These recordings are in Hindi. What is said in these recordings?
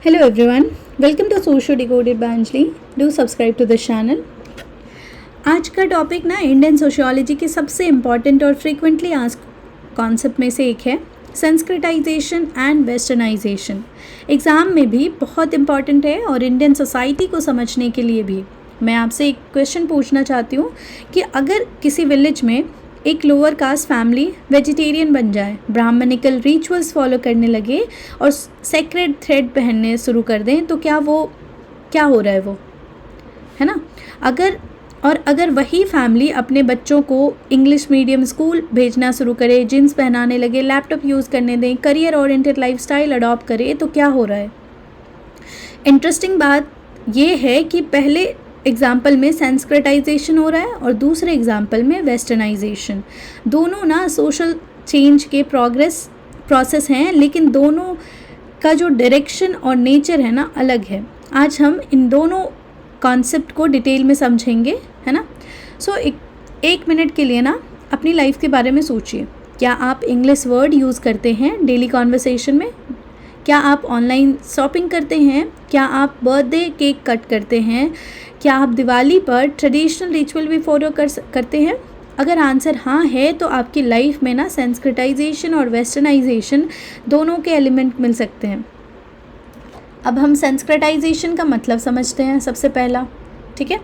Hello everyone, welcome to Socio Decoded by Anjali. Do subscribe to this channel. आज का टॉपिक ना इंडियन सोशियोलॉजी के सबसे इम्पॉर्टेंट और फ्रीक्वेंटली आस्क कॉन्सेप्ट में से एक है, संस्कृताइजेशन एंड वेस्टर्नाइजेशन. एग्ज़ाम में भी बहुत इम्पॉर्टेंट है और इंडियन सोसाइटी को समझने के लिए भी. मैं आपसे एक क्वेश्चन पूछना चाहती हूँ कि अगर किसी विलेज में एक लोअर कास्ट फैमिली वेजिटेरियन बन जाए, ब्राह्मणिकल रिचुअल्स फॉलो करने लगे और सेक्रेड थ्रेड पहनने शुरू कर दें, तो क्या हो रहा है वो, है ना. अगर वही फैमिली अपने बच्चों को इंग्लिश मीडियम स्कूल भेजना शुरू करे, जीन्स पहनाने लगे, लैपटॉप यूज़ करने दें, करियर ओरिएंटेड लाइफस्टाइल अडॉप्ट करे, तो क्या हो रहा है. इंटरेस्टिंग बात ये है कि पहले एग्जाम्पल में संस्कृताइजेशन हो रहा है और दूसरे एग्जाम्पल में वेस्टर्नाइजेशन. दोनों ना सोशल चेंज के प्रोसेस हैं, लेकिन दोनों का जो डायरेक्शन और नेचर है ना अलग है. आज हम इन दोनों कॉन्सेप्ट को डिटेल में समझेंगे, है ना. सो एक मिनट के लिए ना अपनी लाइफ के बारे में सोचिए. क्या आप इंग्लिश वर्ड यूज़ करते हैं डेली कॉन्वर्सेशन में? क्या आप ऑनलाइन शॉपिंग करते हैं? क्या आप बर्थडे केक कट करते हैं? क्या आप दिवाली पर ट्रेडिशनल रिचुअल भी फॉलो करते हैं? अगर आंसर हाँ है तो आपकी लाइफ में ना संस्कृताइजेशन और वेस्टर्नाइजेशन दोनों के एलिमेंट मिल सकते हैं. अब हम संस्कृताइजेशन का मतलब समझते हैं सबसे पहला, ठीक है.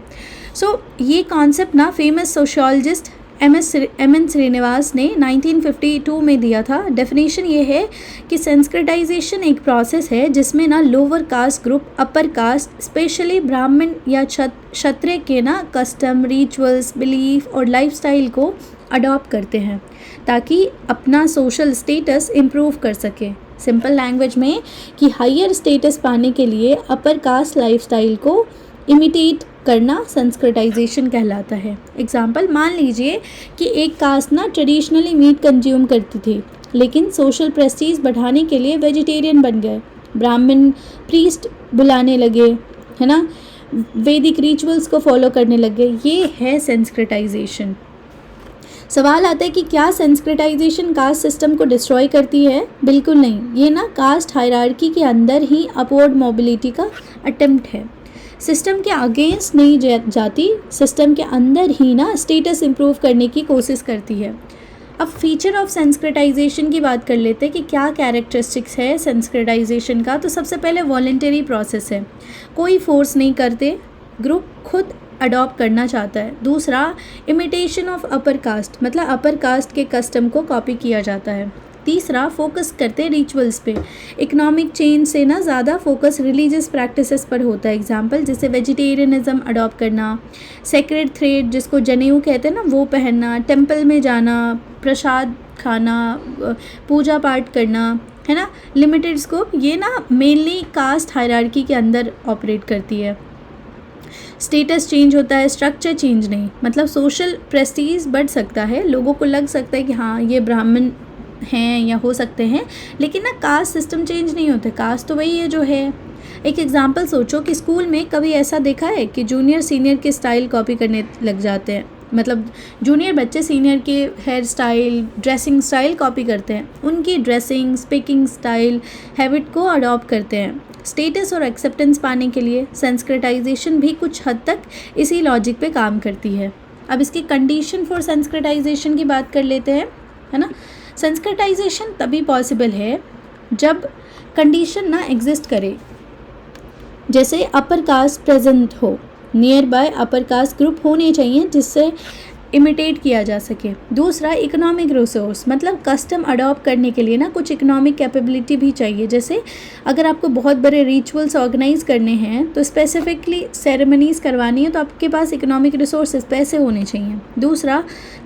सो ये कॉन्सेप्ट ना फेमस सोशियोलॉजिस्ट एम.एन. श्रीनिवास ने 1952 में दिया था. डेफिनेशन ये है कि संस्कृताइजेशन एक प्रोसेस है जिसमें ना lower caste group upper caste, specially ब्राह्मण या क्षत्रिय के ना कस्टम, रिचुअल्स, बिलीफ और लाइफस्टाइल को अडॉप्ट करते हैं ताकि अपना सोशल स्टेटस इम्प्रूव कर सके. सिंपल लैंग्वेज में कि हायर स्टेटस पाने के लिए अपर कास्ट लाइफस्टाइल को इमिटेट करना संस्कृताइजेशन कहलाता है. एग्जाम्पल, मान लीजिए कि एक कास्ट ना ट्रेडिशनली मीट कंज्यूम करती थी, लेकिन सोशल प्रेस्टीज बढ़ाने के लिए वेजिटेरियन बन गए, ब्राह्मण प्रीस्ट बुलाने लगे, है ना, वैदिक रिचुअल्स को फॉलो करने लगे. ये है संस्कृताइजेशन. सवाल आता है कि क्या संस्कृताइजेशन कास्ट सिस्टम को डिस्ट्रॉय करती है? बिल्कुल नहीं. ये ना कास्ट हायरार्की के अंदर ही अपवर्ड मोबिलिटी का अटेम्प्ट है. सिस्टम के अगेंस्ट नहीं जाती, सिस्टम के अंदर ही ना स्टेटस इम्प्रूव करने की कोशिश करती है. अब फीचर ऑफ संस्कृताइजेशन की बात कर लेते हैं कि क्या कैरेक्टरिस्टिक्स है संस्कृताइजेशन का. तो सबसे पहले वॉलंटरी प्रोसेस है, कोई फोर्स नहीं करते, ग्रुप खुद अडॉप्ट करना चाहता है. दूसरा, इमिटेशन ऑफ अपर कास्ट, मतलब अपर कास्ट के कस्टम को कॉपी किया जाता है. तीसरा, फोकस करते रिचुअल्स पे. इकोनॉमिक चेंज से ना ज़्यादा फोकस रिलीजियस प्रैक्टिसेस पर होता है. एग्जांपल, जैसे वेजिटेरियनिज्म अडॉप्ट करना, सेक्रेड थ्रेड जिसको जनेऊ कहते हैं ना वो पहनना, टेम्पल में जाना, प्रसाद खाना, पूजा पाठ करना, है ना. लिमिटेड स्कोप, ये ना मेनली कास्ट हायरार्की के अंदर ऑपरेट करती है. स्टेटस चेंज होता है, स्ट्रक्चर चेंज नहीं. मतलब सोशल प्रेस्टीज बढ़ सकता है, लोगों को लग सकता है कि हाँ ये ब्राह्मण हैं या हो सकते हैं, लेकिन ना कास्ट सिस्टम चेंज नहीं होता. कास्ट तो वही है जो है. एक एग्जांपल सोचो कि स्कूल में कभी ऐसा देखा है कि जूनियर सीनियर के स्टाइल कॉपी करने लग जाते हैं. मतलब जूनियर बच्चे सीनियर के hair style, dressing style copy करते हैं, उनकी ड्रेसिंग, स्पीकिंग स्टाइल, हैबिट को अडॉप्ट करते हैं. स्टेटस और एक्सेप्टेंस पाने के लिए संस्कृताइजेशन भी कुछ हद तक इसी लॉजिक पे काम करती है. अब इसकी कंडीशन फॉर संस्कृताइजेशन की बात कर लेते हैं, है ना. संस्कृताइजेशन तभी पॉसिबल है जब कंडीशन ना एग्जिस्ट करे, जैसे अपर कास्ट प्रेजेंट हो, near by upper caste group होने चाहिए जिससे इमिटेट किया जा सके. दूसरा, इकोनॉमिक रिसोर्स, मतलब कस्टम अडॉप्ट करने के लिए ना कुछ इकोनॉमिक कैपेबिलिटी भी चाहिए. जैसे अगर आपको बहुत बड़े रिचुअल्स ऑर्गेनाइज करने हैं, तो स्पेसिफिकली सेरेमनीज करवानी है, तो आपके पास इकोनॉमिक रिसोर्सेज, पैसे होने चाहिए.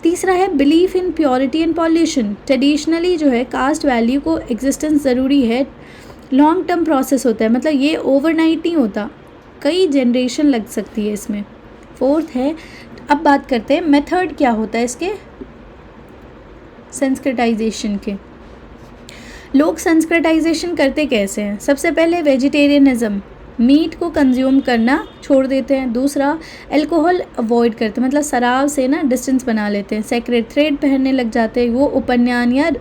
तीसरा है belief in purity and pollution. Traditionally जो है कास्ट वैल्यू को एग्जिस्टेंस ज़रूरी है, लॉन्ग टर्म प्रोसेस होता है, मतलब ये ओवरनाइट नहीं होता, कई जनरेशन लग सकती है इसमें. फोर्थ है, अब बात करते हैं मेथड क्या होता है इसके संस्कृताइजेशन के. लोग संस्कृताइजेशन करते कैसे हैं? सबसे पहले वेजिटेरियनिज्म, मीट को कंज्यूम करना छोड़ देते हैं. दूसरा, अल्कोहल अवॉइड करते हैं, मतलब शराब से ना डिस्टेंस बना लेते हैं. सेक्रेड थ्रेड पहनने लग जाते हैं, वो उपनयन या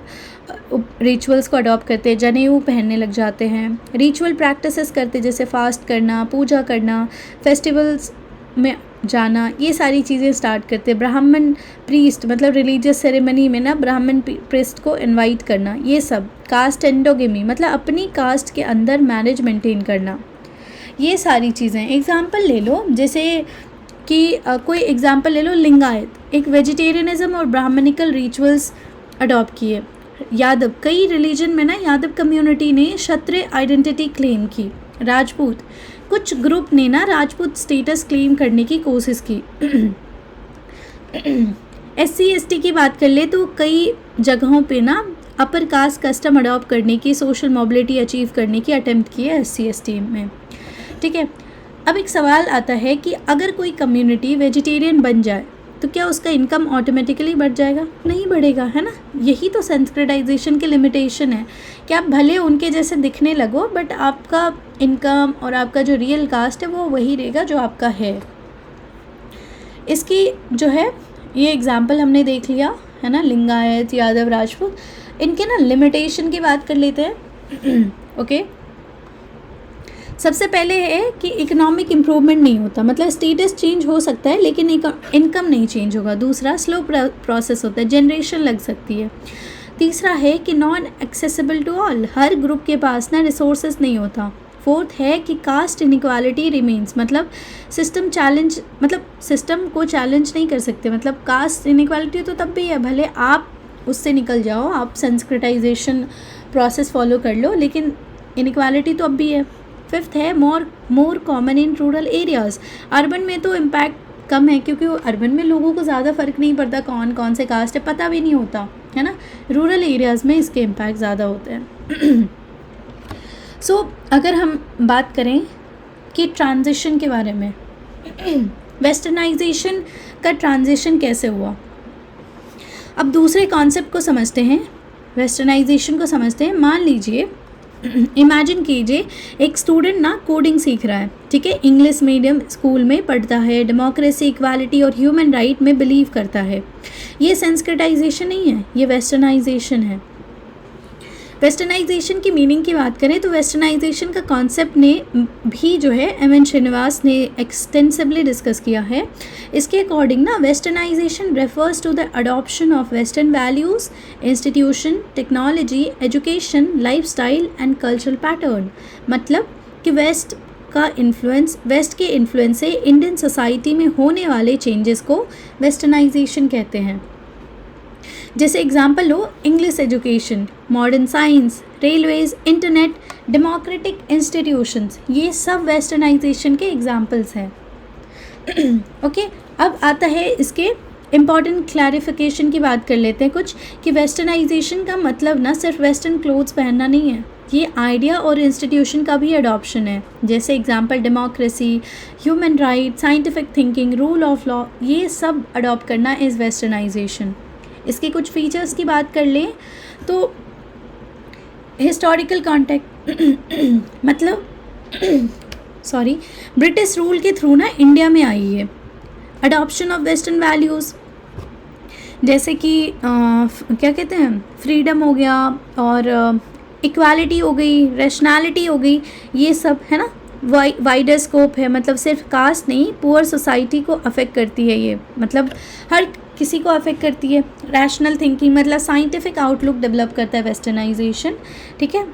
रिचुअल्स को अडॉप्ट करते, जनेऊ पहनने लग जाते हैं, रिचुअल प्रैक्टिसेस करते जैसे फास्ट करना, पूजा करना, फेस्टिवल्स में जाना, ये सारी चीज़ें स्टार्ट करते। ब्राह्मण प्रीस्ट मतलब रिलीजियस सेरेमनी में ना ब्राह्मण प्रीस्ट को इनवाइट करना, ये सब। कास्ट एंडोगेमी मतलब अपनी कास्ट के अंदर मैरिज मेंटेन करना, ये सारी चीज़ें। एग्जाम्पल ले लो, जैसे कि कोई एग्जाम्पल ले लो, लिंगायत एक वेजिटेरियनिज्म और ब्राह्मणिकल रिचुअल्स अडॉप्ट किए। यादव, कई रिलीजन में ना यादव कम्युनिटी ने क्षत्रिय आइडेंटिटी क्लेम की। राजपूत, कुछ ग्रुप ने ना राजपूत स्टेटस क्लेम करने की कोशिश की। SC/ST की बात कर ले तो कई जगहों पे ना अपर कास्ट कस्टम अडॉप्ट करने की, सोशल मोबिलिटी अचीव करने की अटेम्प्ट की है SC/ST में, ठीक है। अब एक सवाल आता है कि अगर कोई कम्युनिटी वेजिटेरियन बन जाए तो क्या उसका इनकम ऑटोमेटिकली बढ़ जाएगा? नहीं बढ़ेगा, है ना। यही तो सेंस्क्रिटाइजेशन की लिमिटेशन है कि आप भले उनके जैसे दिखने लगो बट आपका इनकम और आपका जो रियल कास्ट है वो वही रहेगा जो आपका है। इसकी जो है ये एग्जाम्पल हमने देख लिया है ना, लिंगायत, यादव, राजपूत। इनके ना लिमिटेशन की बात कर लेते हैं। ओके, सबसे पहले है कि इकोनॉमिक इम्प्रूवमेंट नहीं होता, मतलब स्टेटस चेंज हो सकता है लेकिन इनकम नहीं चेंज होगा। दूसरा, स्लो प्रोसेस होता है, जनरेशन लग सकती है। तीसरा है कि नॉन एक्सेसिबल टू ऑल, हर ग्रुप के पास ना रिसोर्सेज नहीं होता। फोर्थ है कि कास्ट इनइक्वालिटी रिमेन्स, मतलब सिस्टम को चैलेंज नहीं कर सकते, मतलब कास्ट इनइक्वालिटी तो तब भी है, भले आप उससे निकल जाओ, आप सेंस्क्रिटाइजेशन प्रोसेस फॉलो कर लो, लेकिन इनइक्वालिटी तो अब भी है। फिफ्थ है more common in rural areas, urban में तो इम्पैक्ट कम है क्योंकि अर्बन में लोगों को ज़्यादा फ़र्क नहीं पड़ता कौन कौन से कास्ट है, पता भी नहीं होता, है ना। रूरल एरियाज़ में इसके इम्पैक्ट ज़्यादा होते हैं। सो अगर हम बात करें कि ट्रांजिशन के बारे में, वेस्टर्नाइजेशन का ट्रांजिशन कैसे हुआ, अब दूसरे कॉन्सेप्ट को समझते हैं, वेस्टर्नाइजेशन को समझते हैं। मान लीजिए, इमेजिन कीजिए एक स्टूडेंट ना कोडिंग सीख रहा है, ठीक है, इंग्लिश मीडियम स्कूल में पढ़ता है, डेमोक्रेसी, इक्वालिटी और ह्यूमन राइट में बिलीव करता है। ये सेंस्क्रिटाइजेशन नहीं है, ये वेस्टर्नाइजेशन है। वेस्टर्नाइजेशन की मीनिंग की बात करें तो वेस्टर्नाइजेशन का कॉन्सेप्ट ने भी जो है M.N. श्रीनिवास ने एक्सटेंसिवली डिस्कस किया है। इसके अकॉर्डिंग ना westernization refers to the adoption of western values, institution, technology, education, lifestyle and cultural pattern, मतलब कि वेस्ट के इन्फ्लुएंस से इंडियन सोसाइटी में होने वाले चेंजेस को वेस्टर्नाइजेशन कहते हैं। जैसे एग्जाम्पल लो, English education, modern science, railways, internet, democratic institutions, ये सब वेस्टर्नाइजेशन के एग्जाम्पल्स हैं। ओके, अब आता है इसके इम्पॉर्टेंट क्लैरिफिकेशन की बात कर लेते हैं कुछ, कि वेस्टर्नाइजेशन का मतलब ना सिर्फ वेस्टर्न क्लोथ्स पहनना नहीं है, ये आइडिया और इंस्टीट्यूशन का भी अडॉप्शन है। जैसे example democracy, human right, scientific thinking, rule of law, ये सब अडॉप्ट करना इज़ वेस्टर्नाइजेशन। इसके कुछ फीचर्स की बात कर लें तो हिस्टोरिकल कॉन्टेक्स्ट मतलब ब्रिटिश रूल के थ्रू ना इंडिया में आई है। अडॉप्शन ऑफ वेस्टर्न वैल्यूज़, जैसे कि क्या कहते हैं, फ्रीडम हो गया और इक्वालिटी हो गई, रैशनैलिटी हो गई, ये सब है ना। वाइडर स्कोप है, मतलब सिर्फ कास्ट नहीं, पुअर सोसाइटी को अफेक्ट करती है ये, मतलब हर किसी को अफेक्ट करती है। रैशनल थिंकिंग मतलब साइंटिफिक आउटलुक डेवलप करता है वेस्टर्नाइजेशन, ठीक है।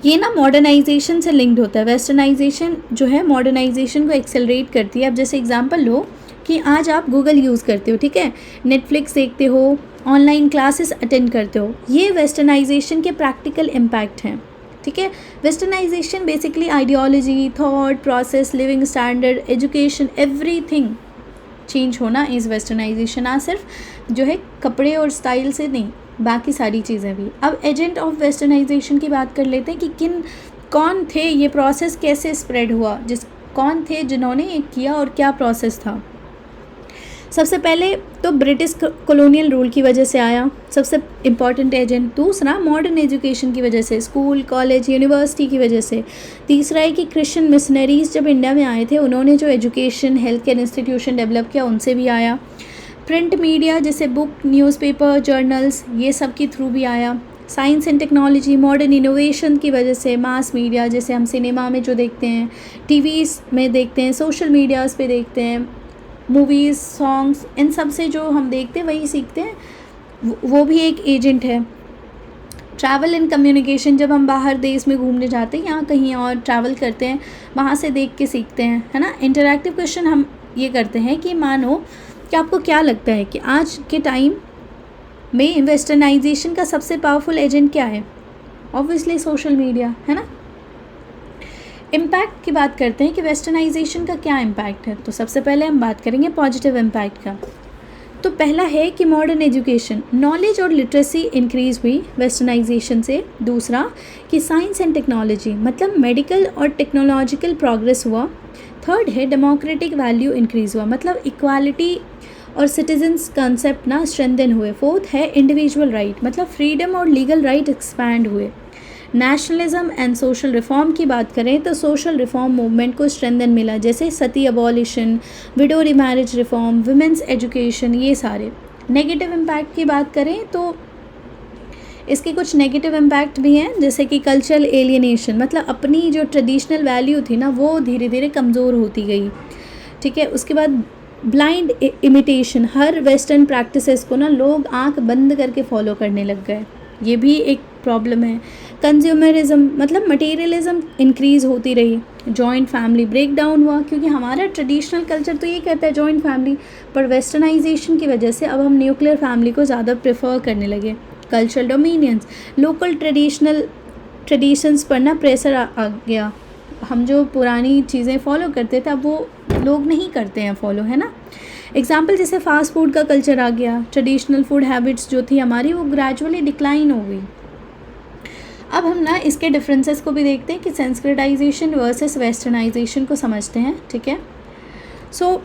ये ना मॉडर्नाइजेशन से लिंक्ड होता है। वेस्टर्नाइजेशन जो है मॉडर्नाइजेशन को एक्सेलरेट करती है। अब जैसे एग्जांपल लो कि आज आप गूगल यूज़ करते हो, ठीक है, नेटफ्लिक्स देखते हो, ऑनलाइन क्लासेस अटेंड करते हो, ये वेस्टर्नाइजेशन के प्रैक्टिकल इम्पैक्ट हैं, ठीक है। Westernization basically ideology, thought process, living standard, education, everything change होना इज़ वेस्टर्नाइजेशन। ना सिर्फ जो है कपड़े और स्टाइल से नहीं, बाकी सारी चीज़ें भी। अब एजेंट ऑफ वेस्टर्नाइजेशन की बात कर लेते हैं कि कौन थे, ये प्रोसेस कैसे स्प्रेड हुआ, कौन थे जिन्होंने ये किया और क्या प्रोसेस था। सबसे पहले तो ब्रिटिश कॉलोनियल रूल की वजह से आया, सबसे इम्पॉर्टेंट एजेंट। दूसरा मॉडर्न एजुकेशन की वजह से, स्कूल, कॉलेज, यूनिवर्सिटी की वजह से। तीसरा है कि क्रिश्चियन मिशनरीज जब इंडिया में आए थे, उन्होंने जो education, health care institution develop किया, उनसे भी आया। प्रिंट मीडिया जैसे बुक, न्यूज़पेपर, जर्नल्स, ये सब के थ्रू भी आया। Science and technology, modern innovation की वजह से मास मीडिया, जैसे हम सिनेमा में जो देखते हैं, टीवीज़ में देखते हैं, सोशल मीडियाज़ पे देखते हैं, मूवीज़, सॉन्ग्स, इन सब से जो हम देखते हैं वही सीखते हैं, वो भी एक एजेंट है। ट्रैवल एंड कम्युनिकेशन, जब हम बाहर देश में घूमने जाते हैं या कहीं और ट्रैवल करते हैं, वहाँ से देख के सीखते हैं, है ना। इंटरैक्टिव क्वेश्चन हम ये करते हैं कि मानो कि आपको क्या लगता है कि आज के टाइम में वेस्टर्नाइजेशन का सबसे पावरफुल एजेंट क्या है? ऑब्वियसली सोशल मीडिया, है ना। इम्पैक्ट की बात करते हैं कि वेस्टर्नाइजेशन का क्या इम्पैक्ट है। तो सबसे पहले हम बात करेंगे पॉजिटिव इम्पैक्ट का। तो पहला है कि मॉडर्न एजुकेशन, नॉलेज और लिटरेसी इंक्रीज़ हुई वेस्टर्नाइजेशन से। दूसरा कि साइंस एंड टेक्नोलॉजी, मतलब मेडिकल और टेक्नोलॉजिकल प्रोग्रेस हुआ। थर्ड है डेमोक्रेटिक वैल्यू इंक्रीज़ हुआ, मतलब इक्वालिटी और सिटीजन्स कंसेप्ट ना स्ट्रेंथन हुए। फोर्थ है इंडिविजुअल राइट, मतलब फ्रीडम और लीगल राइट एक्सपैंड हुए। नेशनलिज्म एंड सोशल रिफॉर्म की बात करें तो सोशल रिफॉर्म मूवमेंट को स्ट्रेंथन मिला, जैसे sati abolition, widow remarriage reform, women's education, ये सारे। नेगेटिव इम्पैक्ट की बात करें तो इसके कुछ नेगेटिव इम्पैक्ट भी हैं, जैसे कि कल्चरल एलियनेशन, मतलब अपनी जो ट्रेडिशनल वैल्यू थी ना वो धीरे धीरे कमज़ोर होती गई। ठीक है। उसके बाद ब्लाइंड इमिटेशन, हर वेस्टर्न प्रैक्टिसेस को ना लोग आंख बंद करके फॉलो करने लग गए, ये भी एक प्रॉब्लम है। कंज्यूमरिज्म, मतलब मटेरियलिज्म इंक्रीज़ होती रही। जॉइंट फैमिली ब्रेक डाउन हुआ, क्योंकि हमारा ट्रेडिशनल कल्चर तो ये कहता है जॉइंट फैमिली, पर वेस्टर्नाइजेशन की वजह से अब हम न्यूक्लियर फैमिली को ज़्यादा प्रेफर करने लगे। कल्चरल डोमिनियंस, लोकल ट्रेडिशंस पर ना प्रेशर आ गया। हम जो पुरानी चीज़ें फॉलो करते थे अब वो लोग नहीं करते हैं फॉलो, है ना। एग्जाम्पल जैसे फास्ट फूड का कल्चर आ गया, ट्रेडिशनल फूड हैबिट्स जो थी हमारी वो ग्रेजुअली डिक्लाइन हो गई। अब हम ना इसके डिफरेंसेस को भी देखते हैं कि संस्कृताइजेशन वर्सेस वेस्टर्नाइजेशन को समझते हैं। ठीक है। सो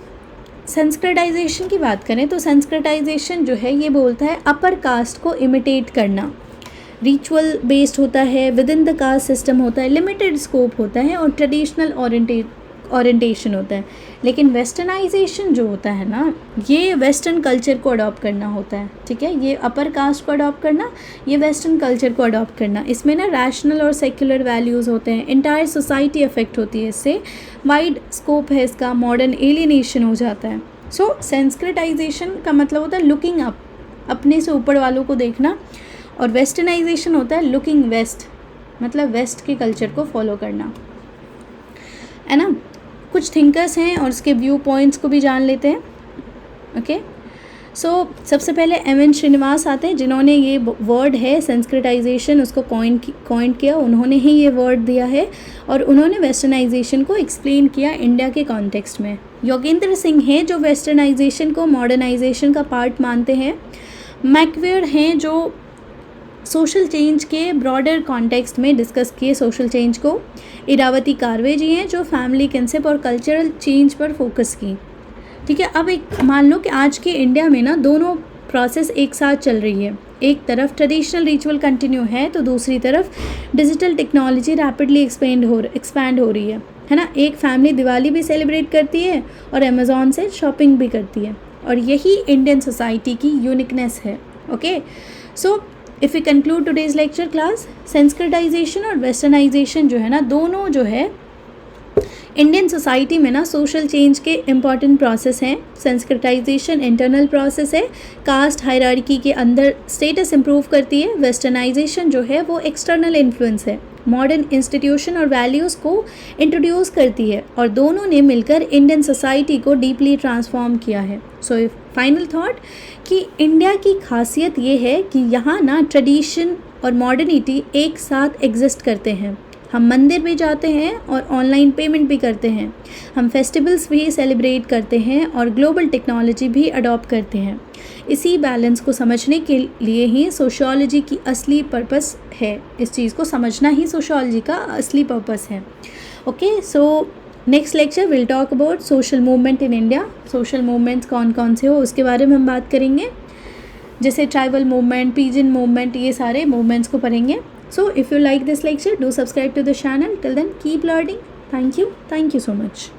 संस्कृताइजेशन की बात करें तो संस्कृताइजेशन जो है ये बोलता है अपर कास्ट को इमिटेट करना, रिचुअल बेस्ड होता है, with in the caste system होता है, लिमिटेड स्कोप होता है और ट्रेडिशनल ओरिएंटेशन होता है। लेकिन वेस्टर्नाइजेशन जो होता है ना ये वेस्टर्न कल्चर को अडॉप्ट करना होता है। ठीक है। ये अपर कास्ट को अडॉप्ट करना, ये वेस्टर्न कल्चर को अडॉप्ट करना। इसमें ना रैशनल और सेक्युलर वैल्यूज़ होते हैं, इंटायर सोसाइटी अफेक्ट होती है इससे, वाइड स्कोप है इसका, मॉडर्न एलियनेशन हो जाता है। सो संस्कृताइजेशन का मतलब होता है लुकिंग अप, अपने से ऊपर वालों को देखना, और वेस्टर्नाइजेशन होता है लुकिंग वेस्ट, मतलब वेस्ट के कल्चर को फॉलो करना, है ना। कुछ थिंकर्स हैं और उसके व्यू पॉइंट्स को भी जान लेते हैं। ओके। सो सबसे पहले एम.एन. श्रीनिवास आते हैं, जिन्होंने ये वर्ड है संस्कृताइजेशन उसको कॉइन किया, उन्होंने ही ये वर्ड दिया है और उन्होंने वेस्टर्नाइजेशन को एक्सप्लेन किया इंडिया के कॉन्टेक्स्ट में। योगेंद्र सिंह हैं जो वेस्टर्नाइजेशन को मॉडर्नाइजेशन का पार्ट मानते हैं। मैकवेयर हैं जो सोशल चेंज के ब्रॉडर कॉन्टेक्स्ट में डिस्कस किए सोशल चेंज को। इरावती कारवे जी हैं जो फैमिली कंसेप्ट और कल्चरल चेंज पर फोकस की। ठीक है। अब एक मान लो कि आज के इंडिया में ना दोनों प्रोसेस एक साथ चल रही है, एक तरफ ट्रेडिशनल रिचुअल कंटिन्यू है तो दूसरी तरफ डिजिटल टेक्नोलॉजी रैपिडली एक्सपेंड हो रही है ना। एक फैमिली दिवाली भी सेलिब्रेट करती है और अमेज़ॉन से शॉपिंग भी करती है, और यही इंडियन सोसाइटी की यूनिकनेस है। Okay. So if we conclude today's lecture class, sanskritization और वेस्टर्नाइजेशन जो है ना दोनों जो है इंडियन सोसाइटी में ना सोशल चेंज के इम्पॉर्टेंट प्रोसेस हैं। संस्कृताइजेशन इंटरनल प्रोसेस है, कास्ट हायरार्की के अंदर स्टेटस इंप्रूव करती है। वेस्टर्नाइजेशन जो है वो एक्सटर्नल इन्फ्लुएंस है, मॉडर्न इंस्टीट्यूशन और वैल्यूज़ को इंट्रोड्यूस करती है, और दोनों ने मिलकर इंडियन सोसाइटी को डीपली ट्रांसफॉर्म किया है। सो फाइनल थॉट कि इंडिया की खासियत ये है कि यहाँ ना ट्रेडिशन और मॉडर्निटी एक साथ एग्जिस्ट करते हैं। हम मंदिर भी जाते हैं और ऑनलाइन पेमेंट भी करते हैं, हम फेस्टिवल्स भी सेलिब्रेट करते हैं और ग्लोबल टेक्नोलॉजी भी अडॉप्ट करते हैं। इसी बैलेंस को समझने के लिए ही सोशियोलॉजी की असली पर्पस है, इस चीज़ को समझना ही सोशियोलॉजी का असली पर्पस है। Okay. So next lecture will talk about social movement in India. Social movements कौन कौन से हो उसके बारे में हम बात करेंगे, जैसे ट्राइबल मूवमेंट, पिजन मूवमेंट, ये सारे मूवमेंट्स को पढ़ेंगे। So if you like this lecture, do subscribe to the channel. Till then, keep learning. Thank you so much.